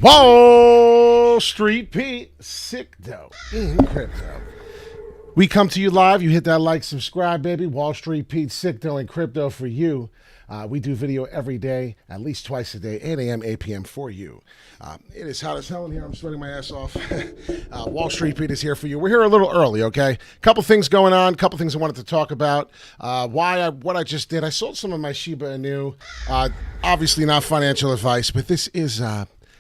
Wall Street Pete, SICKDOE in crypto. We come to you live. You hit that like, subscribe, baby. Wall Street Pete, SICKDOE in crypto for you. We do video every day, at least twice a day, 8 a.m., 8 p.m. for you. It is hot as hell in here. I'm sweating my ass off. Wall Street Pete is here for you. We're here a little early, okay? Couple things going on, couple things I wanted to talk about. What I just did. I sold some of my SHIBA INU. Obviously not financial advice, but this is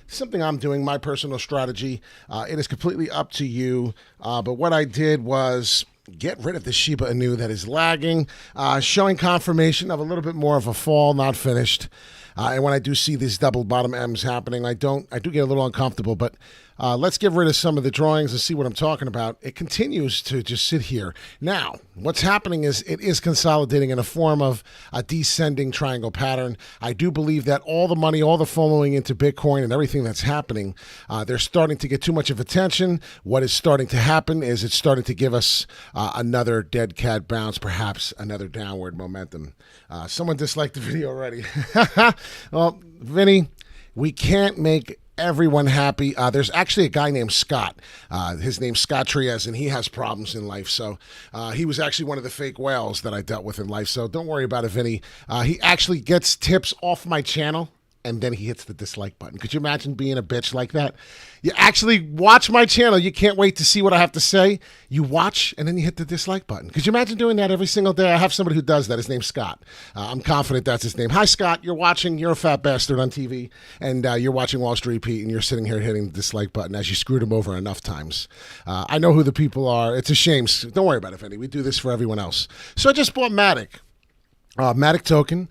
something I'm doing, my personal strategy. It is completely up to you. But what I did was get rid of the SHIBA INU that is lagging, showing confirmation of a little bit more of a fall, not finished. And when I do see these double bottom M's happening, I do get a little uncomfortable, but let's get rid of some of the drawings and see what I'm talking about. It continues to just sit here. Now, what's happening is it is consolidating in a form of a descending triangle pattern. I do believe that all the money, all the FOMOing into Bitcoin and everything that's happening, they're starting to get too much of attention. What is starting to happen is it's starting to give us another dead cat bounce, perhaps another downward momentum. Someone disliked the video already. Well, Vinny, we can't make everyone happy. There's actually a guy named Scott. His name's Scott Trias, and he has problems in life. So he was actually one of the fake whales that I dealt with in life. So don't worry about it, Vinny. He actually gets tips off my channel, and then he hits the dislike button. Could you imagine being a bitch like that? You actually watch my channel. You can't wait to see what I have to say. You watch, and then you hit the dislike button. Could you imagine doing that every single day? I have somebody who does that. His name's Scott. I'm confident that's his name. Hi, Scott. You're watching. You're a fat bastard on TV, and you're watching Wall Street Pete, and you're sitting here hitting the dislike button as you screwed him over enough times. I know who the people are. It's a shame. Don't worry about it, Vinny. We do this for everyone else. So I just bought MATIC. MATIC token.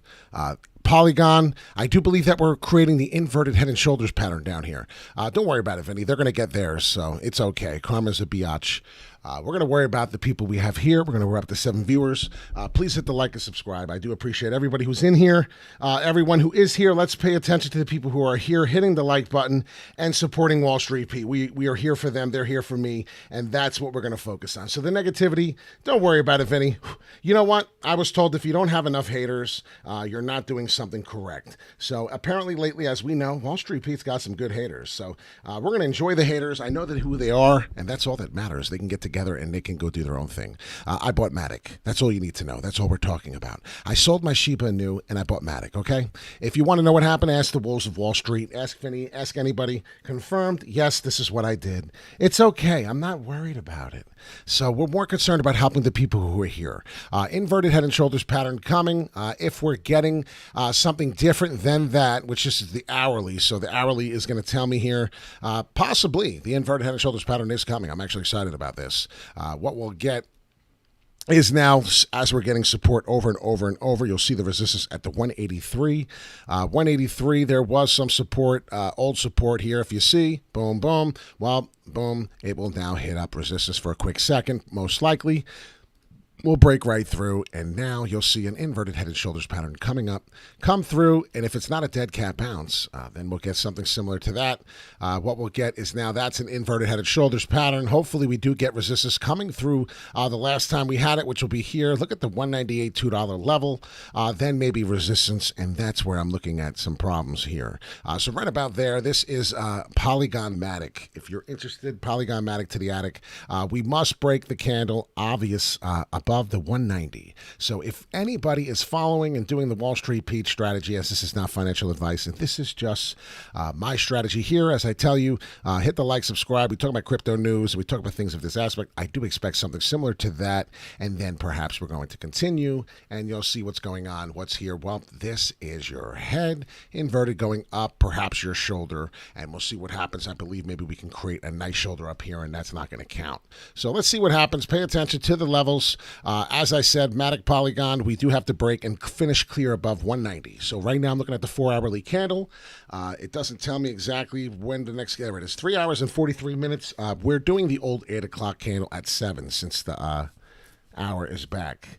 Polygon. I do believe that we're creating the inverted head and shoulders pattern down here. Don't worry about it, Vinny. They're going to get theirs, so it's okay. Karma's a biatch. We're going to worry about the people we have here. We're going to worry about the 7 viewers. Please hit the like and subscribe. I do appreciate everybody who's in here. Everyone who is here, let's pay attention to the people who are here hitting the like button and supporting Wall Street Pete. We are here for them. They're here for me, and that's what we're going to focus on. So the negativity, don't worry about it, Vinny. You know what? I was told if you don't have enough haters, you're not doing something correct. So apparently lately, as we know, Wall Street Pete's got some good haters. So we're going to enjoy the haters. I know that who they are, and that's all that matters. They can get together and they can go do their own thing. I bought MATIC. That's all you need to know. That's all we're talking about. I sold my SHIBA INU and I bought MATIC, okay? If you want to know what happened, ask the Wolves of Wall Street. Ask Vinny. Ask anybody. Confirmed, yes, this is what I did. It's okay. I'm not worried about it. So we're more concerned about helping the people who are here. Inverted head and shoulders pattern coming. If we're getting something different than that, which is the hourly. So the hourly is going to tell me here, possibly the inverted head and shoulders pattern is coming. I'm actually excited about this. What we'll get is now, as we're getting support over and over and over, you'll see the resistance at the 183. 183, there was some support, old support here. If you see, boom, boom, well, boom, it will now hit up resistance for a quick second, most likely. We'll break right through, and now you'll see an inverted head and shoulders pattern coming up, come through, and if it's not a dead cat bounce, then we'll get something similar to that. What we'll get is now that's an inverted head and shoulders pattern. Hopefully we do get resistance coming through the last time we had it, which will be here. Look at the $198, $2 level, then maybe resistance, and that's where I'm looking at some problems here. So right about there, this is Polygon MATIC. If you're interested, Polygon MATIC to the attic. We must break the candle, obvious, above the 190. So if anybody is following and doing the Wall Street Pete strategy, yes, this is not financial advice, and this is just my strategy here. As I tell you, hit the like, subscribe. We talk about crypto news, and we talk about things of this aspect. I do expect something similar to that, and then perhaps we're going to continue, and you'll see what's going on, what's here. Well, this is your head, inverted going up, perhaps your shoulder, and we'll see what happens. I believe maybe we can create a nice shoulder up here, and that's not going to count. So let's see what happens. Pay attention to the levels. As I said, MATIC Polygon, we do have to break and finish clear above 190. So right now I'm looking at the 4-hourly candle. It doesn't tell me exactly when the next, there it is, 3 hours and 43 minutes. We're doing the old 8 o'clock candle at 7 since the hour is back.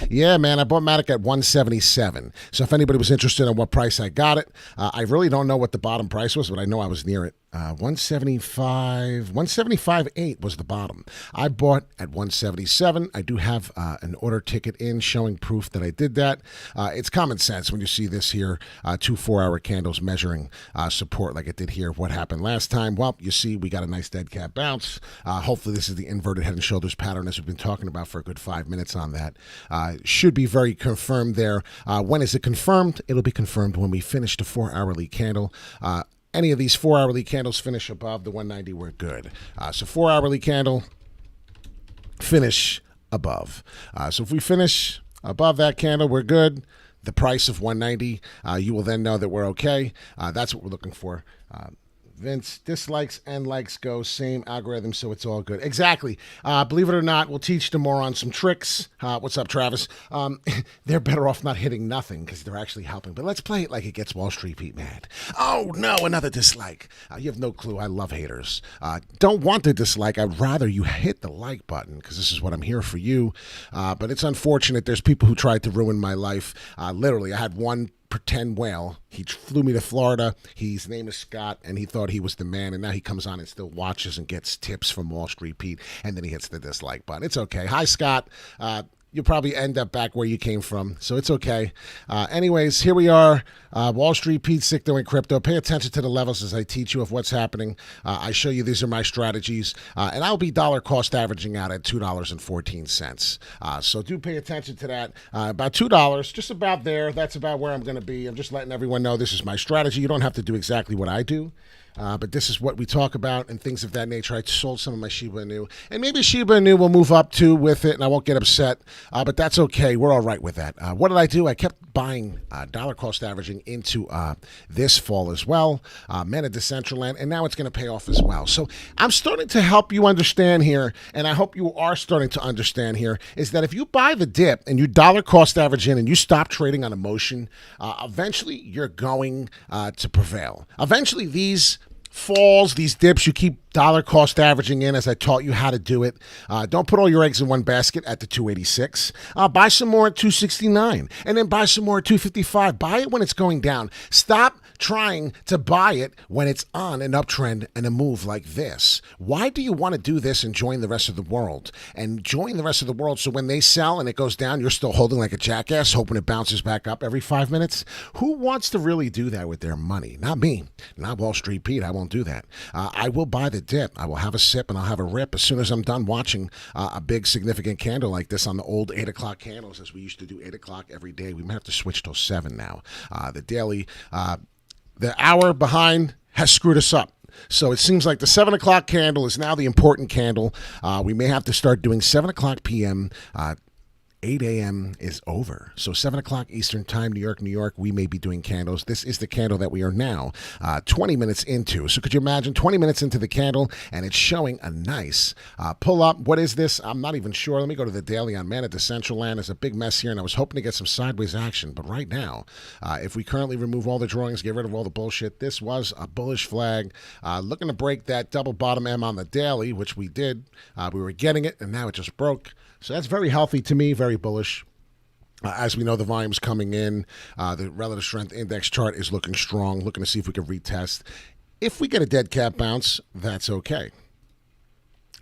Yeah, man, I bought MATIC at 177. So if anybody was interested in what price I got it, I really don't know what the bottom price was, but I know I was near it. 175.8 was the bottom. I bought at 177. I do have an order ticket in showing proof that I did that. It's common sense when you see this here, 2 4-hour candles measuring support like it did here. What happened last time? Well, you see we got a nice dead cat bounce. Hopefully this is the inverted head and shoulders pattern as we've been talking about for a good 5 minutes on that. Should be very confirmed there. When is it confirmed? It'll be confirmed when we finish the 4-hourly candle. Any of these 4-hourly candles finish above the 190, we're good. So 4-hourly candle, finish above. So if we finish above that candle, we're good. The price of 190, you will then know that we're okay. That's what we're looking for. Vince, dislikes and likes go, same algorithm, so it's all good. Exactly. Believe it or not, we'll teach the morons some tricks. What's up, Travis? They're better off not hitting nothing because they're actually helping. But let's play it like it gets Wall Street Pete mad. Oh, no, another dislike. You have no clue. I love haters. Don't want to dislike. I'd rather you hit the like button because this is what I'm here for you. But it's unfortunate. There's people who tried to ruin my life. Literally, I had one pretend whale. He flew me to Florida. His name is Scott, and he thought he was the man, and now he comes on and still watches and gets tips from Wall Street Pete, and then he hits the dislike button. It's okay. Hi, Scott. You'll probably end up back where you came from, so it's okay. Anyways, here we are. Wall Street Pete, SICKDOE, and crypto. Pay attention to the levels as I teach you of what's happening. I show you these are my strategies, and I'll be dollar cost averaging out at $2.14. So do pay attention to that. About $2, just about there. That's about where I'm going to be. I'm just letting everyone know this is my strategy. You don't have to do exactly what I do. But this is what we talk about and things of that nature. I sold some of my SHIBA INU, and maybe SHIBA INU will move up too with it, and I won't get upset. But that's okay. We're all right with that. What did I do? I kept buying dollar cost averaging into this fall as well. Meta Decentraland, and now it's going to pay off as well. So I'm starting to help you understand here, and I hope you are starting to understand here, is that if you buy the dip and you dollar cost average in and you stop trading on emotion, eventually you're going to prevail. Eventually these falls, these dips, you keep dollar cost averaging in as I taught you how to do it. Don't put all your eggs in one basket at the 286. Buy some more at 269 and then buy some more at 255. Buy it when it's going down. Stop trying to buy it when it's on an uptrend and a move like this. Why do you want to do this and join the rest of the world? And join the rest of the world so when they sell and it goes down, you're still holding like a jackass, hoping it bounces back up every 5 minutes? Who wants to really do that with their money? Not me. Not Wall Street Pete. I won't do that. I will buy the dip. I will have a sip and I'll have a rip as soon as I'm done watching a big significant candle like this on the old 8 o'clock candles as we used to do 8 o'clock every day. We might have to switch till 7 now. The daily, the hour behind has screwed us up. So it seems like the 7 o'clock candle is now the important candle. We may have to start doing 7 o'clock p.m. 8 a.m. is over. So 7 o'clock Eastern Time, New York, we may be doing candles. This is the candle that we are now 20 minutes into. So could you imagine 20 minutes into the candle and it's showing a nice pull up? What is this? I'm not even sure. Let me go to the daily on Man at the Central Land. There's a big mess here and I was hoping to get some sideways action. But right now, if we currently remove all the drawings, get rid of all the bullshit, this was a bullish flag. Looking to break that double bottom M on the daily, which we did. We were getting it and now it just broke. So that's very healthy to me, very bullish. As we know, the volume's coming in. The relative strength index chart is looking strong, looking to see if we can retest. If we get a dead cat bounce, that's okay.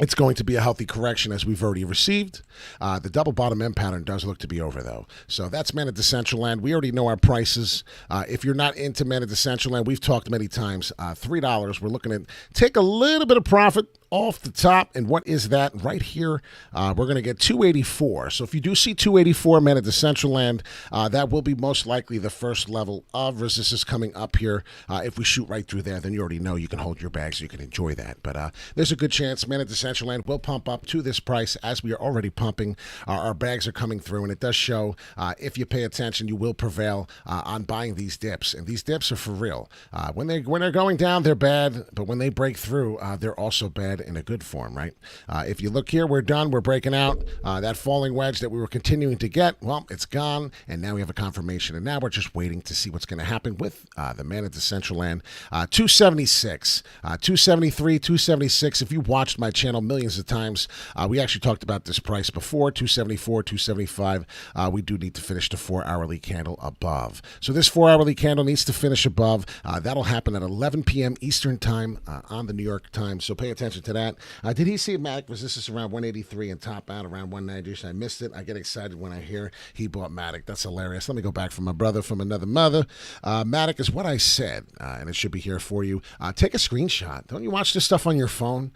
It's going to be a healthy correction as we've already received. The double bottom M pattern does look to be over, though. So that's Man at the Central Land. We already know our prices. If you're not into Man at the Central Land, we've talked many times. $3. We're looking at take a little bit of profit off the top. And what is that? Right here, we're going to get 284. So if you do see 284 Man at the Central Land, that will be most likely the first level of resistance coming up here. If we shoot right through there, then you already know you can hold your bags. You can enjoy that. But there's a good chance Man at the Central Land will pump up to this price as we are already pumping. Our bags are coming through, and it does show if you pay attention, you will prevail on buying these dips. And these dips are for real. When they're going down, they're bad, but when they break through, they're also bad in a good form, right? If you look here, we're done. We're breaking out. That falling wedge that we were continuing to get, well, it's gone, and now we have a confirmation. And now we're just waiting to see what's going to happen with the Man at the Central Land. 276, 273, 276. If you watched my channel millions of times, we actually talked about this price before, 274, 275. We do need to finish the 4-hourly candle above. So this 4-hourly candle needs to finish above. That'll happen at 11 p.m. Eastern Time on the New York Times. So pay attention to that. Did he see MATIC resistance around 183 and top out around 190? I missed it. I get excited when I hear he bought MATIC. That's hilarious. Let me go back from my brother from another mother. MATIC is what I said, and it should be here for you. Take a screenshot. Don't you watch this stuff on your phone?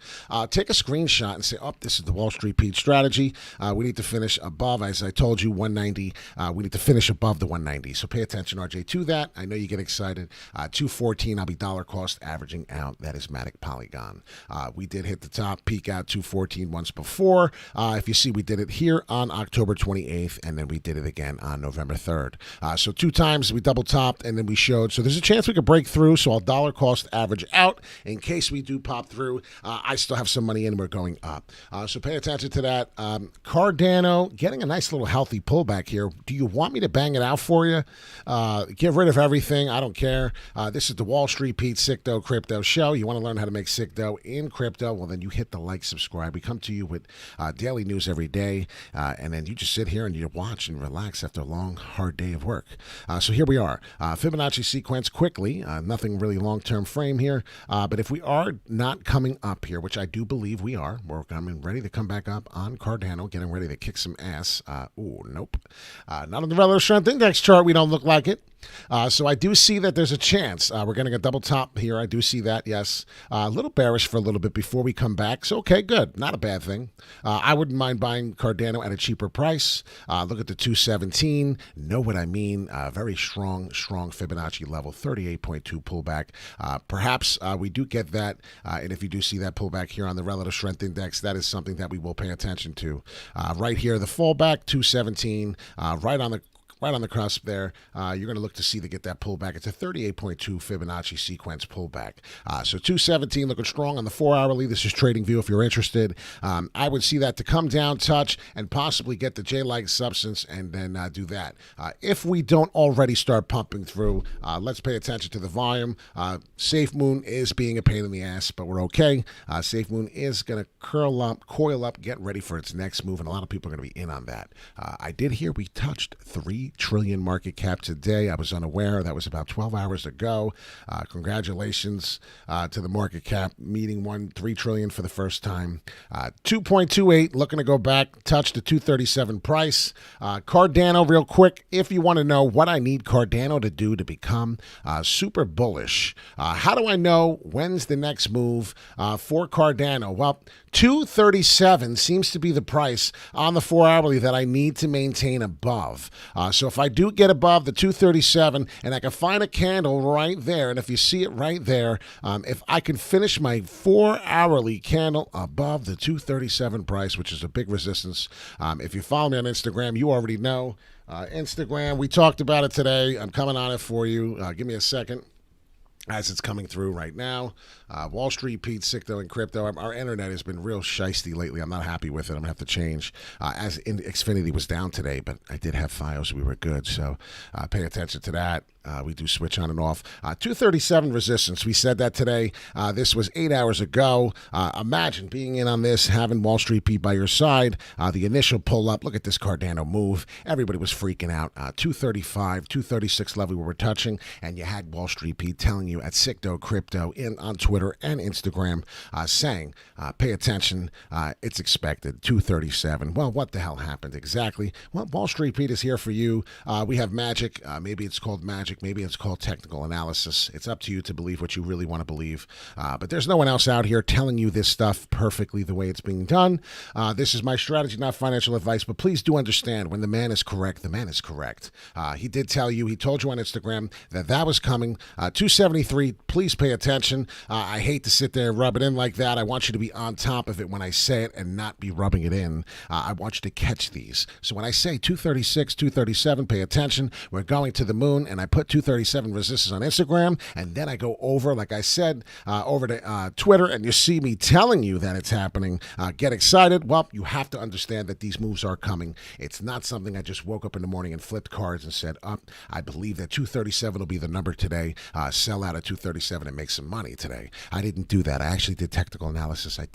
Take a screenshot and say, oh, this is the Wall Street Pete strategy. We need to finish above, as I told you, 190. We need to finish above the 190. So pay attention, RJ, to that. I know you get excited. 214, I'll be dollar cost averaging out. That is MATIC Polygon. We did hit the top, peak out 214 once before. If you see, we did it here on October 28th, and then we did it again on November 3rd. So 2 times we double topped, and then we showed. So there's a chance we could break through, so I'll dollar cost average out. In case we do pop through, I still have some money in, we're going up. So pay attention to that. Cardano getting a nice little healthy pullback here. Do you want me to bang it out for you? Get rid of everything. I don't care. This is the Wall Street Pete SICKDOE Crypto Show. You want to learn how to make SICKDOE in crypto? Well, then you hit the like, subscribe. We come to you with daily news every day, and then you just sit here and you watch and relax after a long, hard day of work. So here we are. Fibonacci sequence quickly. Nothing really long-term frame here, but if we are not coming up here, which I do believe we are, we're coming ready to come back up on Cardano, getting ready to kick some ass. Nope. Not on the relative strength index chart. We don't look like it. So I do see that there's a chance we're getting a double top here. I do see that, yes. A little bearish for a little bit before we come back. So, okay, good. Not a bad thing. I wouldn't mind buying Cardano at a cheaper price. Look at the 217. Know what I mean. Very strong Fibonacci level, 38.2 pullback. Perhaps we do get that. And if you do see that pullback here on the relative strength index, that is something that we will pay attention to. Right here, the fallback, 217, right on the cusp there. You're going to look to see to get that pullback. It's a 38.2 Fibonacci sequence pullback. So 217 looking strong on the 4-hourly. This is TradingView if you're interested. I would see that to come down, touch, and possibly get the J-like substance and then do that. If we don't already start pumping through, let's pay attention to the volume. Safe Moon is being a pain in the ass, but we're okay. Safe Moon is going to coil up, get ready for its next move, and a lot of people are going to be in on that. I did hear we touched 3 trillion market cap today. I was unaware. That was about 12 hours ago. Congratulations to the market cap meeting 3 trillion for the first time. 2.28 looking to go back, touch the 237 price. Cardano real quick. If you want to know what I need Cardano to do to become super bullish, how do I know when's the next move for Cardano? Well, 237 seems to be the price on the 4-hourly that I need to maintain above. So if I do get above the 237 and I can find a candle right there, and if you see it right there, if I can finish my 4-hourly candle above the 237 price, which is a big resistance. If you follow me on Instagram, you already know. Instagram, we talked about it today. I'm coming on it for you. Give me a second as it's coming through right now. Wall Street, Pete, SICKDOE, and crypto. Our internet has been real shiesty lately. I'm not happy with it. I'm going to have to change. As Xfinity was down today, but I did have files. We were good, so pay attention to that. We do switch on and off. 237 resistance. We said that today. This was 8 hours ago. Imagine being in on this, having Wall Street Pete by your side. The initial pull up. Look at this Cardano move. Everybody was freaking out. 235, 236 level we were touching, and you had Wall Street Pete telling you at SICKDOE Crypto on Twitter and Instagram saying, pay attention. It's expected. 237. Well, what the hell happened exactly? Well, Wall Street Pete is here for you. We have magic. Maybe it's called magic. Maybe it's called technical analysis. It's up to you to believe what you really want to believe. But there's no one else out here telling you this stuff perfectly the way it's being done. This is my strategy, not financial advice. But please do understand, when the man is correct, the man is correct. He did tell you, he told you on Instagram that was coming. 273, please pay attention. I hate to sit there and rub it in like that. I want you to be on top of it when I say it and not be rubbing it in. I want you to catch these. So when I say 236, 237, pay attention. We're going to the moon, and I put 237 resistance on Instagram, and then I go over, like I said, over to Twitter, and you see me telling you that it's happening. Get excited. Well, you have to understand that these moves are coming. It's not something I just woke up in the morning and flipped cards and said, I believe that 237 will be the number today. Sell out at 237 and make some money today. I didn't do that. I actually did technical analysis. I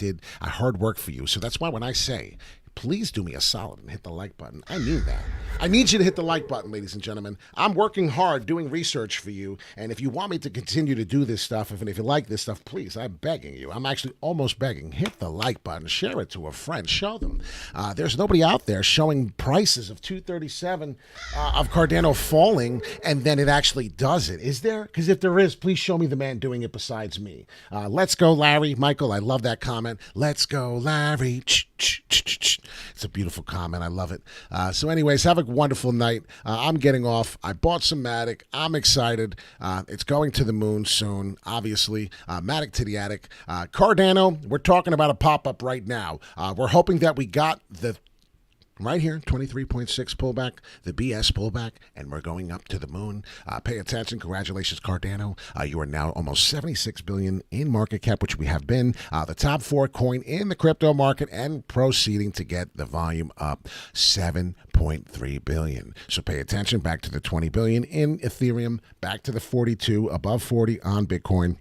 hard work for you. So that's why when I say, please do me a solid and hit the like button. I mean that. I need you to hit the like button, ladies and gentlemen. I'm working hard doing research for you, and if you want me to continue to do this stuff, and if you like this stuff, please, I'm begging you. I'm actually almost begging. Hit the like button. Share it to a friend. Show them. There's nobody out there showing prices of 237 of Cardano falling, and then it actually does it. Is there? Because if there is, please show me the man doing it besides me. Let's go, Larry. Michael, I love that comment. Let's go, Larry. It's a beautiful comment. I love it. So anyways, have a wonderful night. I'm getting off. I bought some MATIC. I'm excited. It's going to the moon soon, obviously. MATIC to the attic. Cardano, we're talking about a pop-up right now. We're hoping that we got the right here, 23.6 pullback, the BS pullback, and we're going up to the moon. Pay attention. Congratulations, Cardano. You are now almost 76 billion in market cap, which we have been the top 4 coin in the crypto market, and proceeding to get the volume up 7.3 billion. So pay attention. Back to the 20 billion in Ethereum, back to the 42, above 40 on Bitcoin.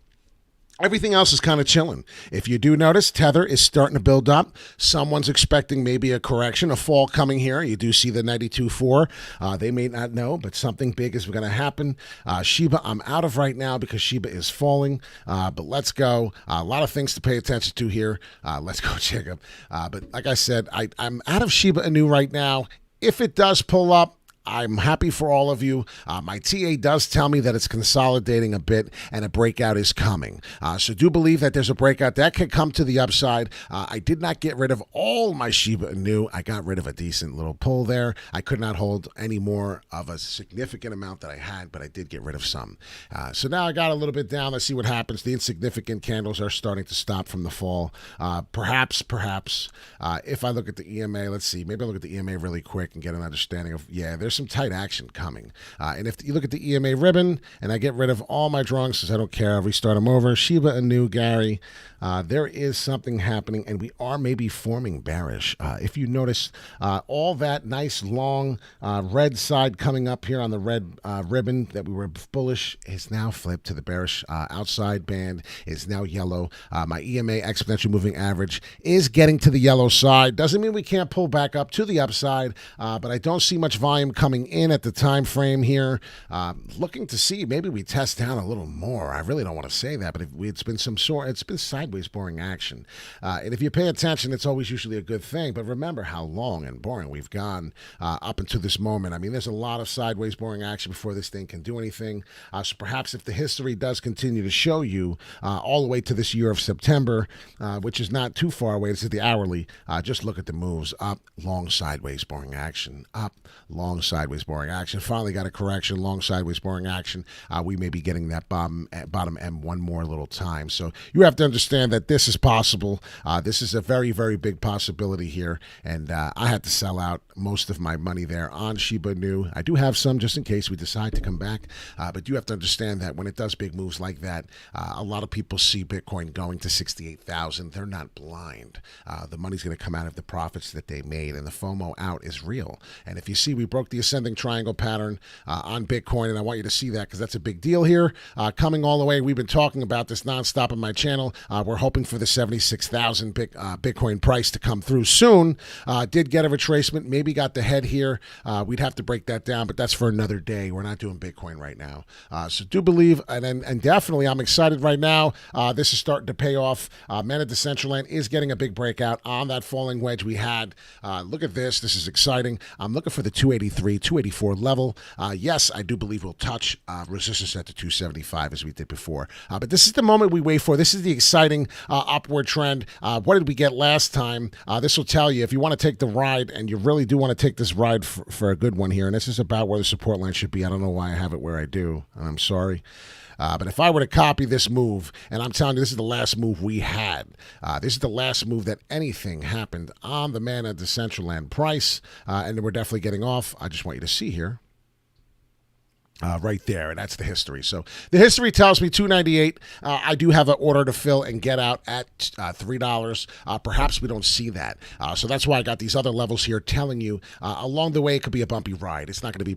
Everything else is kind of chilling. If you do notice, Tether is starting to build up. Someone's expecting maybe a correction, a fall coming here. You do see the 92.4. They may not know, but something big is going to happen. SHIBA, I'm out of right now because SHIBA is falling. But let's go. A lot of things to pay attention to here. Let's go, Jacob. But like I said, I'm out of SHIBA INU right now. If it does pull up, I'm happy for all of you. My TA does tell me that it's consolidating a bit and a breakout is coming. So do believe that there's a breakout that could come to the upside. I did not get rid of all my SHIBA INU. I got rid of a decent little pull there. I could not hold any more of a significant amount that I had, but I did get rid of some. So now I got a little bit down. Let's see what happens. The insignificant candles are starting to stop from the fall. Perhaps, if I look at the EMA, let's see. Maybe I'll look at the EMA really quick and get an understanding of, yeah, there's some tight action coming. And if you look at the EMA ribbon, and I get rid of all my drawings because I don't care, I'll restart them over. SHIBA INU, Gary, there is something happening, and we are maybe forming bearish. If you notice, all that nice long red side coming up here on the red ribbon that we were bullish is now flipped to the bearish. Outside band is now yellow. My EMA exponential moving average is getting to the yellow side. Doesn't mean we can't pull back up to the upside, but I don't see much volume coming in at the time frame here. Looking to see maybe we test down a little more. I really don't want to say that, but it's been sideways boring action. And if you pay attention, it's always usually a good thing. But remember how long and boring we've gone up until this moment. I mean, there's a lot of sideways boring action before this thing can do anything. So perhaps if the history does continue to show you all the way to this year of September, which is not too far away, this is the hourly, just look at the moves. Up, long, sideways boring action. Up, long, sideways. sideways boring action. Finally got a correction, long sideways boring action. We may be getting that bottom M one more little time. So you have to understand that this is possible. This is a very, very big possibility here. And I had to sell out most of my money there on SHIBA INU. I do have some just in case we decide to come back. But you have to understand that when it does big moves like that, a lot of people see Bitcoin going to 68,000. They're not blind. The money's going to come out of the profits that they made, and the FOMO out is real. And if you see, we broke the ascending triangle pattern on Bitcoin, and I want you to see that because that's a big deal here. Coming all the way, we've been talking about this nonstop on my channel. We're hoping for the 76,000 Bitcoin price to come through soon. Did get a retracement, maybe got the head here. We'd have to break that down, but that's for another day. We're not doing Bitcoin right now. So do believe, and definitely I'm excited right now. This is starting to pay off. Man of Decentraland is getting a big breakout on that falling wedge we had. Look at this. This is exciting. I'm looking for the 283, 284 level. Yes, I do believe we'll touch resistance at the 275 as we did before. But this is the moment we wait for. This is the exciting upward trend. What did we get last time? This will tell you if you want to take the ride, and you really do want to take this ride for a good one here. And this is about where the support line should be. I don't know why I have it where I do, and I'm sorry. But if I were to copy this move, and I'm telling you, this is the last move we had. This is the last move that anything happened on the Man of Decentraland price, and we're definitely getting off. I just want you to see here. Right there, and that's the history. So the history tells me 298. I do have an order to fill and get out at $3. Perhaps we don't see that. So that's why I got these other levels here telling you along the way it could be a bumpy ride. It's not going to be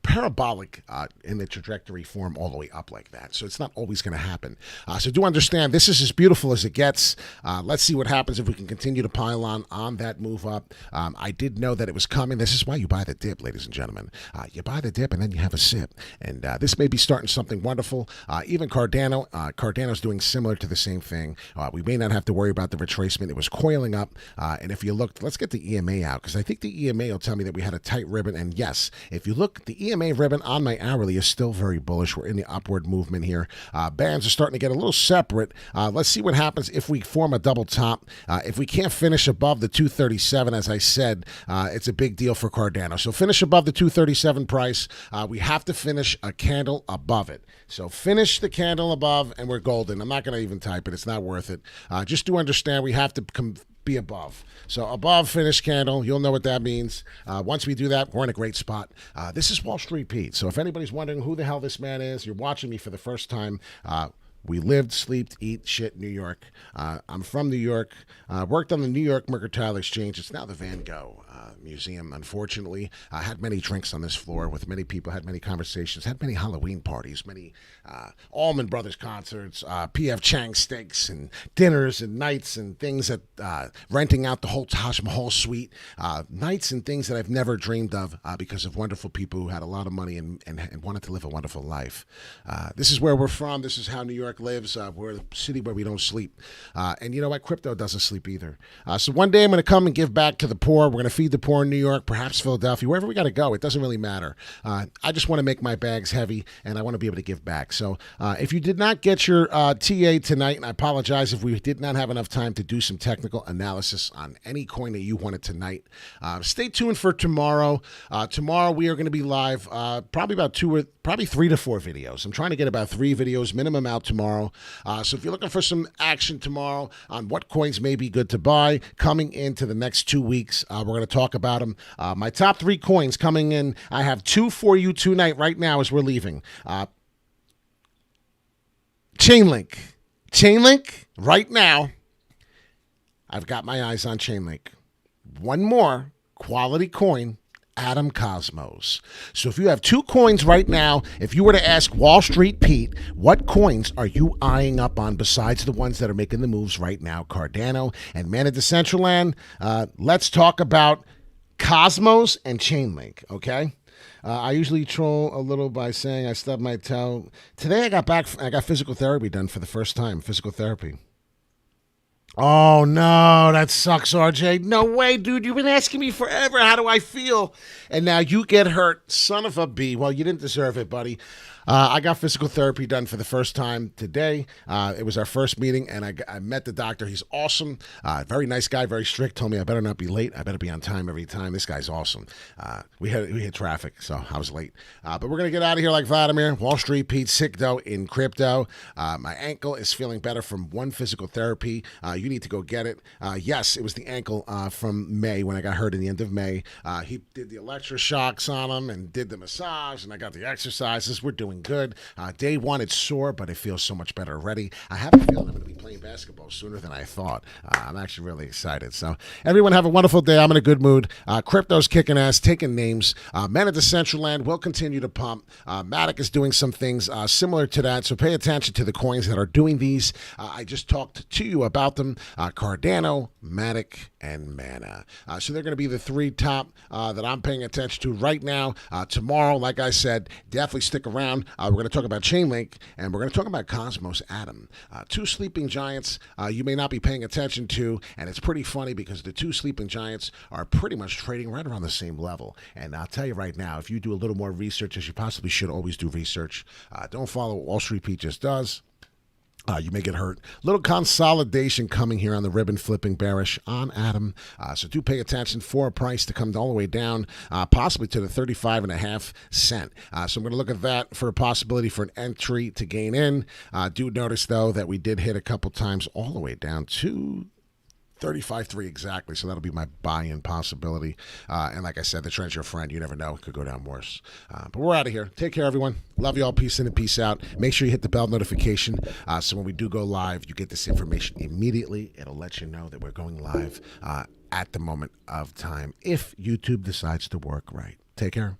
parabolic in the trajectory form all the way up like that. So it's not always going to happen. So do understand this is as beautiful as it gets. Let's see what happens if we can continue to pile on that move up. I did know that it was coming. This is why you buy the dip, ladies and gentlemen. You buy the dip and then you have a sip. And this may be starting something wonderful. Even Cardano's doing similar to the same thing. We may not have to worry about the retracement. It was coiling up. And if you look, let's get the EMA out because I think the EMA will tell me that we had a tight ribbon. And yes, if you look, the EMA ribbon on my hourly is still very bullish. We're in the upward movement here. Bands are starting to get a little separate. Let's see what happens if we form a double top. If we can't finish above the 237, as I said, it's a big deal for Cardano. So finish above the 237 price. We have to finish a candle above it. So finish the candle above and we're golden. I'm not going to even type it. It's not worth it. Just do understand we have to be above. So above finish candle, you'll know what that means. Once we do that, we're in a great spot. This is Wall Street Pete. So if anybody's wondering who the hell this man is, you're watching me for the first time. We lived, slept, eat, shit, New York. I'm from New York. Worked on the New York Mercantile Exchange. It's now the Van Gogh Museum, unfortunately. I had many drinks on this floor with many people, had many conversations, had many Halloween parties, many Allman Brothers concerts, P.F. Chang steaks and dinners and nights and things that renting out the whole Taj Mahal suite, nights and things that I've never dreamed of because of wonderful people who had a lot of money and wanted to live a wonderful life. This is where we're from. This is how New York lives. We're a city where we don't sleep. And you know what? Crypto doesn't sleep either. So one day I'm going to come and give back to the poor. We're going to feed the poor in New York, perhaps Philadelphia, wherever we got to go. It doesn't really matter. I just want to make my bags heavy, and I want to be able to give back. So if you did not get your TA tonight, and I apologize if we did not have enough time to do some technical analysis on any coin that you wanted tonight, stay tuned for tomorrow. Tomorrow we are going to be live probably 3 to 4 videos. I'm trying to get about 3 videos minimum out tomorrow. So if you're looking for some action tomorrow on what coins may be good to buy coming into the next 2 weeks, we're going to talk about them. My top 3 coins coming in. I have 2 for you tonight right now as we're leaving. Chainlink right now. I've got my eyes on Chainlink. One more quality coin, Atom Cosmos. So if you have 2 coins right now, if you were to ask Wall Street Pete, what coins are you eyeing up on besides the ones that are making the moves right now, Cardano and Man of Decentraland? Let's talk about Cosmos and Chainlink, okay? I usually troll a little by saying I stubbed my toe. Today I got physical therapy done for the first time, physical therapy. Oh, no, that sucks, RJ. No way, dude. You've been asking me forever. How do I feel? And now you get hurt. Son of a bee. Well, you didn't deserve it, buddy. I got physical therapy done for the first time today. It was our first meeting, and I met the doctor. He's awesome. Very nice guy, very strict. Told me I better not be late. I better be on time every time. This guy's awesome. We hit traffic, so I was late. But we're going to get out of here like Vladimir. Wall Street Pete, SICKDOE in crypto. My ankle is feeling better from one physical therapy. You need to go get it. Yes, it was the ankle from May when I got hurt in the end of May. He did the electroshocks on him and did the massage, and I got the exercises. We're doing good. Day one, it's sore, but it feels so much better already. I have a feeling I'm going to be playing basketball sooner than I thought. I'm actually really excited. So everyone have a wonderful day. I'm in a good mood. Crypto's kicking ass, taking names. Men at the Central Land will continue to pump. MATIC is doing some things similar to that, so pay attention to the coins that are doing these. I just talked to you about them. Cardano, MATIC, and Mana. So they're going to be the three top that I'm paying attention to right now. Tomorrow, like I said, definitely stick around. We're going to talk about Chainlink, and we're going to talk about Cosmos Atom. Two sleeping giants you may not be paying attention to, and it's pretty funny because the two sleeping giants are pretty much trading right around the same level. And I'll tell you right now, if you do a little more research, as you possibly should always do research, don't follow what Wall Street Pete just does. You may get hurt. Little consolidation coming here on the ribbon flipping bearish on Atom. So do pay attention for a price to come all the way down, possibly to the 35.5 cent. So I'm going to look at that for a possibility for an entry to gain in. Do notice, though, that we did hit a couple times all the way down to 35.3 exactly, so that'll be my buy-in possibility. And like I said, the trend's your friend. You never know. It could go down worse. But we're out of here. Take care, everyone. Love you all. Peace in and peace out. Make sure you hit the bell notification so when we do go live, you get this information immediately. It'll let you know that we're going live at the moment of time if YouTube decides to work right. Take care.